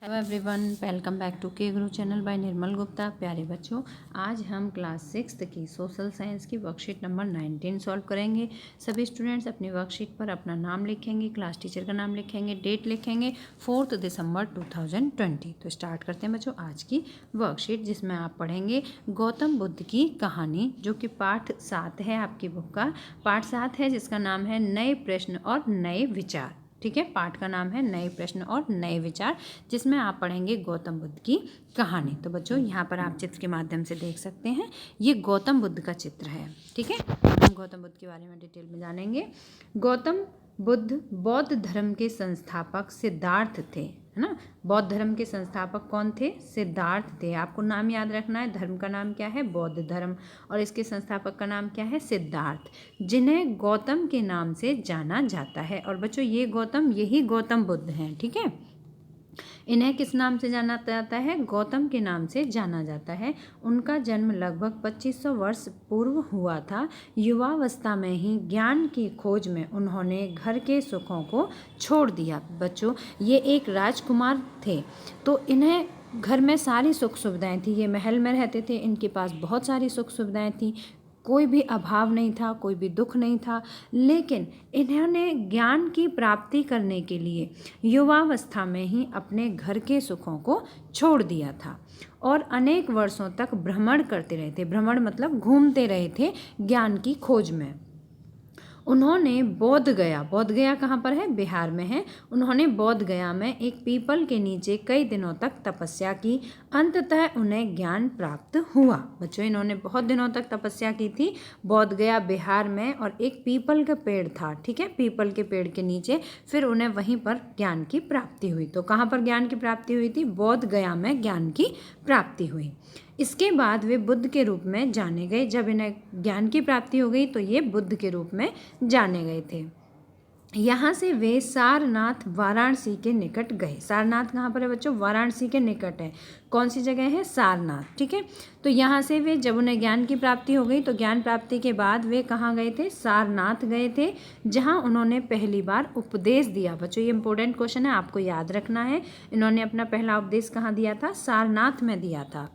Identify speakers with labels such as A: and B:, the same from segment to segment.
A: Hello everyone, welcome back to K Guru channel bye निर्मल गुप्ता। प्यारे बच्चों, आज हम क्लास 6 की सोशल साइंस की वर्कशीट नंबर 19 सॉल्व करेंगे। सभी स्टूडेंट्स अपनी वर्कशीट पर अपना नाम लिखेंगे, क्लास टीचर का नाम लिखेंगे, डेट लिखेंगे 4 दिसंबर 2020। तो स्टार्ट करते हैं बच्चों आज की वर्कशीट, जिसमें आप पढ़ेंगे गौतम बुद्ध की कहानी, जो कि पाठ 7 है आपकी बुक का। पाठ 7 है जिसका नाम है नए प्रश्न और नए विचार। ठीक है, पाठ का नाम है नए प्रश्न और नए विचार, जिसमें आप पढ़ेंगे गौतम बुद्ध की कहानी। तो बच्चों, यहाँ पर आप चित्र के माध्यम से देख सकते हैं, ये गौतम बुद्ध का चित्र है। ठीक है, हम गौतम बुद्ध के बारे में डिटेल में जानेंगे। गौतम बुद्ध बौद्ध धर्म के संस्थापक सिद्धार्थ थे, है ना। बौद्ध धर्म के संस्थापक कौन थे? सिद्धार्थ थे। आपको नाम याद रखना है, धर्म का नाम क्या है? बौद्ध धर्म। और इसके संस्थापक का नाम क्या है? सिद्धार्थ, जिन्हें गौतम के नाम से जाना जाता है। और बच्चों, ये गौतम, यही गौतम बुद्ध हैं। ठीक है, इन्हें किस नाम से जाना जाता है? गौतम के नाम से जाना जाता है। उनका जन्म लगभग 2500 वर्ष पूर्व हुआ था। युवावस्था में ही ज्ञान की खोज में उन्होंने घर के सुखों को छोड़ दिया। बच्चों, ये एक राजकुमार थे, तो इन्हें घर में सारी सुख सुविधाएं थी। ये महल में रहते थे, इनके पास बहुत सारी सुख सुविधाएं थी, कोई भी अभाव नहीं था, कोई भी दुख नहीं था। लेकिन इन्होंने ज्ञान की प्राप्ति करने के लिए युवावस्था में ही अपने घर के सुखों को छोड़ दिया था और अनेक वर्षों तक भ्रमण करते रहे थे। भ्रमण मतलब घूमते रहे थे ज्ञान की खोज में। उन्होंने बोध गया कहाँ पर है? बिहार में है। उन्होंने बोध गया में एक पीपल के नीचे कई दिनों तक तपस्या की। अंततः उन्हें ज्ञान प्राप्त हुआ। बच्चों, इन्होंने बहुत दिनों तक तपस्या की थी बोध गया बिहार में, और एक पीपल का पेड़ था। ठीक है, पीपल के पेड़ के नीचे फिर उन्हें वहीं पर ज्ञान की प्राप्ति हुई। तो कहाँ पर ज्ञान की प्राप्ति हुई थी? बोध गया में ज्ञान की प्राप्ति हुई। इसके बाद वे बुद्ध के रूप में जाने गए। जब इन्हें ज्ञान की प्राप्ति हो गई तो ये बुद्ध के रूप में जाने गए थे। यहाँ से वे सारनाथ वाराणसी के निकट गए। सारनाथ कहाँ पर है बच्चों? वाराणसी के निकट है। कौन सी जगह है? सारनाथ। ठीक है, तो यहाँ से वे, जब उन्हें ज्ञान की प्राप्ति हो गई तो ज्ञान प्राप्ति के बाद वे कहाँ गए थे? सारनाथ गए थे, जहाँ उन्होंने पहली बार उपदेश दिया। बच्चों, ये इंपॉर्टेंट क्वेश्चन है, आपको याद रखना है। इन्होंने अपना पहला उपदेश कहाँ दिया था? सारनाथ में दिया था।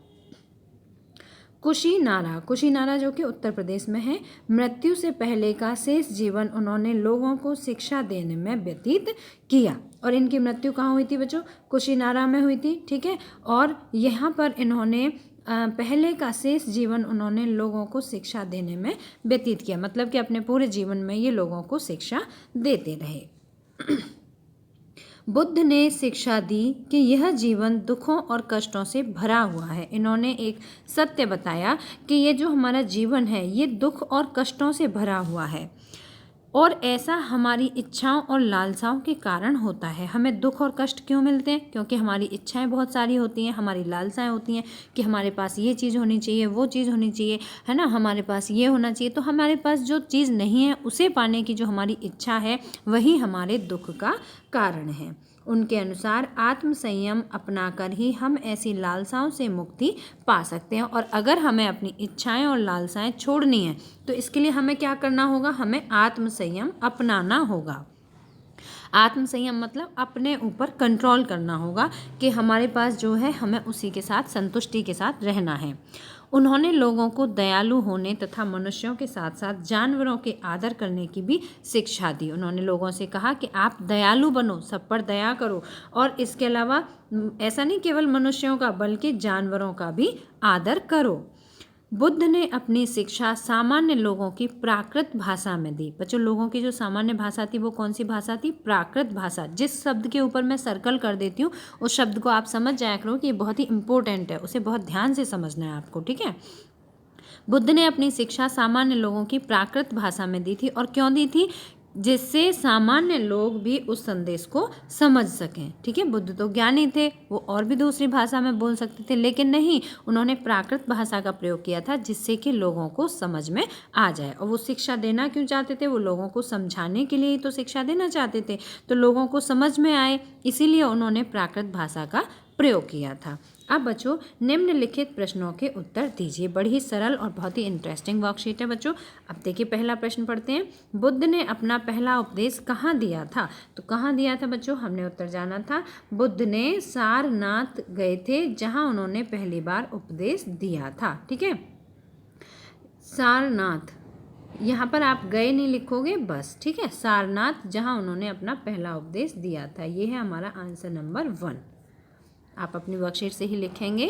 A: कुशीनारा जो कि उत्तर प्रदेश में है। मृत्यु से पहले का शेष जीवन उन्होंने लोगों को शिक्षा देने में व्यतीत किया। और इनकी मृत्यु कहाँ हुई थी बच्चों? कुशीनारा में हुई थी। ठीक है, और यहाँ पर इन्होंने पहले का शेष जीवन उन्होंने लोगों को शिक्षा देने में व्यतीत किया, मतलब कि अपने पूरे जीवन में ये लोगों को शिक्षा देते रहे। बुद्ध ने शिक्षा दी कि यह जीवन दुखों और कष्टों से भरा हुआ है। इन्होंने एक सत्य बताया कि ये जो हमारा जीवन है ये दुख और कष्टों से भरा हुआ है, और ऐसा हमारी इच्छाओं और लालसाओं के कारण होता है। हमें दुख और कष्ट क्यों मिलते हैं? क्योंकि हमारी इच्छाएं बहुत सारी होती हैं, हमारी लालसाएं होती हैं कि हमारे पास ये चीज़ होनी चाहिए, वो चीज़ होनी चाहिए, है ना, हमारे पास ये होना चाहिए। तो हमारे पास जो चीज़ नहीं है उसे पाने की जो हमारी इच्छा है वही हमारे दुख का कारण है। उनके अनुसार आत्म संयम अपनाकर ही हम ऐसी लालसाओं से मुक्ति पा सकते हैं। और अगर हमें अपनी इच्छाएं और लालसाएं छोड़नी है तो इसके लिए हमें क्या करना होगा? हमें आत्म संयम अपनाना होगा। आत्म संयम मतलब अपने ऊपर कंट्रोल करना होगा कि हमारे पास जो है हमें उसी के साथ संतुष्टि के साथ रहना है। उन्होंने लोगों को दयालु होने तथा मनुष्यों के साथ साथ जानवरों के आदर करने की भी शिक्षा दी। उन्होंने लोगों से कहा कि आप दयालु बनो, सब पर दया करो, और इसके अलावा ऐसा नहीं केवल मनुष्यों का बल्कि जानवरों का भी आदर करो। बुद्ध ने अपनी शिक्षा सामान्य लोगों की प्राकृत भाषा में दी। बच्चों, लोगों की जो सामान्य भाषा थी वो कौन सी भाषा थी? प्राकृत भाषा। जिस शब्द के ऊपर मैं सर्कल कर देती हूँ उस शब्द को आप समझ जाया करो कि ये बहुत ही इंपॉर्टेंट है, उसे बहुत ध्यान से समझना है आपको। ठीक है, बुद्ध ने अपनी शिक्षा सामान्य लोगों की प्राकृत भाषा में दी थी। और क्यों दी थी? जिससे सामान्य लोग भी उस संदेश को समझ सकें। ठीक है, बुद्ध तो ज्ञानी थे, वो और भी दूसरी भाषा में बोल सकते थे, लेकिन नहीं, उन्होंने प्राकृत भाषा का प्रयोग किया था जिससे कि लोगों को समझ में आ जाए। और वो शिक्षा देना क्यों चाहते थे? वो लोगों को समझाने के लिए तो शिक्षा देना चाहते थे, तो लोगों को समझ में आए, इसीलिए उन्होंने प्राकृत भाषा का प्रयोग किया था। अब बच्चों निम्नलिखित प्रश्नों के उत्तर दीजिए। बड़ी ही सरल और बहुत ही इंटरेस्टिंग वर्कशीट है बच्चों। अब देखिए पहला प्रश्न पढ़ते हैं। बुद्ध ने अपना पहला उपदेश कहाँ दिया था? तो कहाँ दिया था बच्चों? हमने उत्तर जाना था। बुद्ध ने सारनाथ गए थे, जहाँ उन्होंने पहली बार उपदेश दिया था। ठीक है, सारनाथ, यहाँ पर आप गए नहीं लिखोगे बस। ठीक है, सारनाथ जहाँ उन्होंने अपना पहला उपदेश दिया था। ये है हमारा आंसर नंबर 1। आप अपनी वर्कशीट से ही लिखेंगे।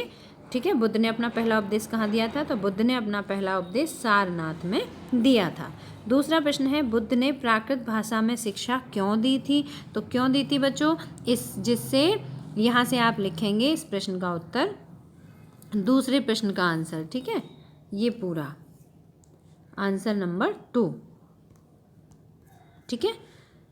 A: ठीक है, बुद्ध ने अपना पहला उपदेश कहाँ दिया था? तो बुद्ध ने अपना पहला उपदेश सारनाथ में दिया था। दूसरा प्रश्न है, बुद्ध ने प्राकृत भाषा में शिक्षा क्यों दी थी? तो क्यों दी थी बच्चों? जिससे यहाँ से आप लिखेंगे इस प्रश्न का उत्तर, दूसरे प्रश्न का आंसर। ठीक है, ये पूरा आंसर नंबर 2। ठीक है,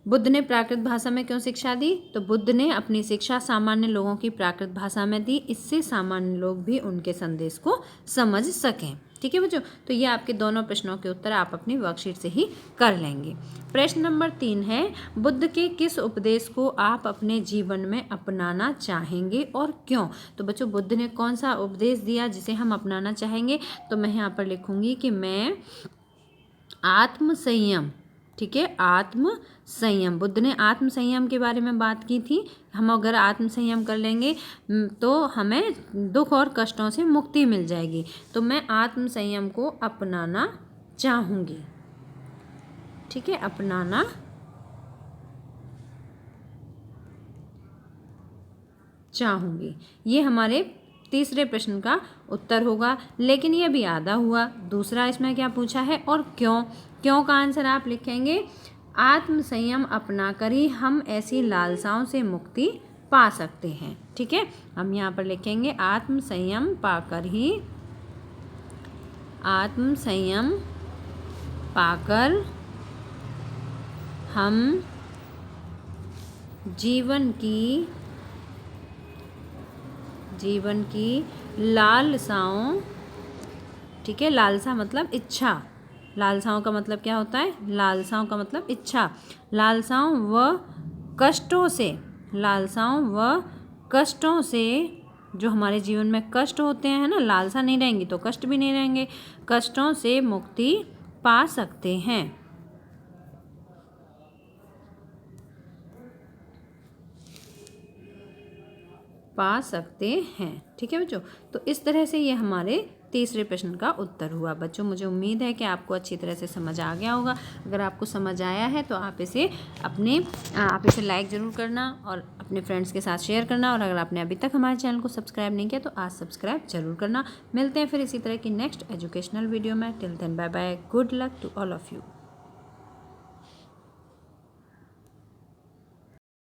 A: बुद्ध ने प्राकृत भाषा में क्यों शिक्षा दी? तो बुद्ध ने अपनी शिक्षा सामान्य लोगों की प्राकृत भाषा में दी, इससे सामान्य लोग भी उनके संदेश को समझ सकें। ठीक है बच्चों, तो ये आपके दोनों प्रश्नों के उत्तर आप अपनी वर्कशीट से ही कर लेंगे। प्रश्न नंबर 3 है, बुद्ध के किस उपदेश को आप अपने जीवन में अपनाना चाहेंगे और क्यों? तो बच्चों बुद्ध ने कौन सा उपदेश दिया जिसे हम अपनाना चाहेंगे? तो मैं यहाँ पर लिखूँगी कि मैं आत्म संयम। ठीक है, आत्म संयम। बुद्ध ने आत्म संयम के बारे में बात की थी। हम अगर आत्म संयम कर लेंगे तो हमें दुख और कष्टों से मुक्ति मिल जाएगी। तो मैं आत्म संयम को अपनाना चाहूँगी। ठीक है, अपनाना चाहूँगी। ये हमारे तीसरे प्रश्न का उत्तर होगा, लेकिन ये भी आधा हुआ। दूसरा इसमें क्या पूछा है और क्यों? क्यों का आंसर आप लिखेंगे, आत्म संयम अपना कर ही हम ऐसी लालसाओं से मुक्ति पा सकते हैं। ठीक है, हम यहाँ पर लिखेंगे आत्म संयम पाकर ही, आत्म संयम पाकर हम जीवन की लालसाओं, ठीक है, लालसा मतलब इच्छा, लालसाओं का मतलब क्या होता है? लालसाओं का मतलब इच्छा। लालसाओं व कष्टों से, लालसाओं व कष्टों से, जो हमारे जीवन में कष्ट होते हैं ना, लालसा नहीं रहेंगी तो कष्ट भी नहीं रहेंगे, कष्टों से मुक्ति पा सकते हैं। पा सकते हैं। ठीक है बच्चों, तो इस तरह से ये हमारे तीसरे प्रश्न का उत्तर हुआ। बच्चों मुझे उम्मीद है कि आपको अच्छी तरह से समझ आ गया होगा। अगर आपको समझ आया है तो आप इसे लाइक ज़रूर करना और अपने फ्रेंड्स के साथ शेयर करना। और अगर आपने अभी तक हमारे चैनल को सब्सक्राइब नहीं किया तो आज सब्सक्राइब जरूर करना। मिलते हैं फिर इसी तरह की नेक्स्ट एजुकेशनल वीडियो में। Till then bye bye, good luck to all of you.